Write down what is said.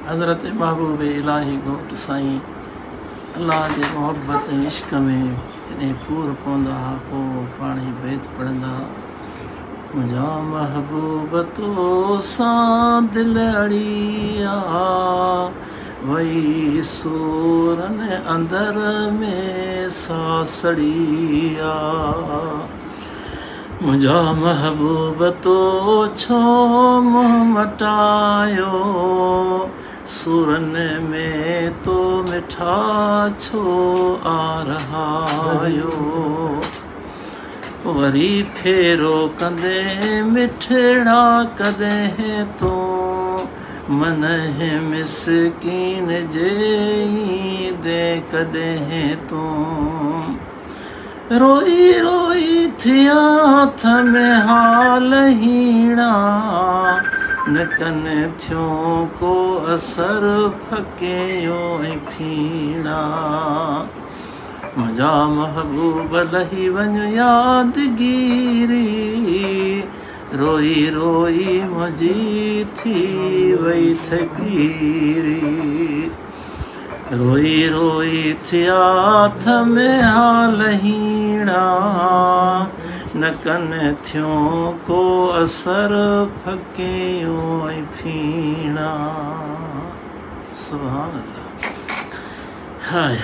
हज़रत महबूब इलाही घोट साईं अल्लाह जे मोहब्बत इश्क में जॾहिं पूर पवंदा हुआ पोइ पाण ई बैत पढ़ंदा। मुंहिंजा महबूब तो सां दिलि अड़ी आहे वई सूरनि अंदर में सासड़ी आहे। मुंहिंजा महबूब तो छो मुंहुं मटायो सूरनि में तो मिठा छो आ रहायो। वरी फेरो कंदे मिठड़ा कदें तो मन है मिसकीन जे दे कदें तो रोई रोई थिया हथ में हाल हीणा न कन थियो को असर फकियो ऐं फीणा। मुंहिंजा महबूब लही वञ यादगिरी रोई रोई मुंहिंजी थी वई थकीरी। रोई रोई थिया हथ में हाल हीणा न कन थियो को असर फकियो ऐं फीणा। सुभान अल्लाह। हाय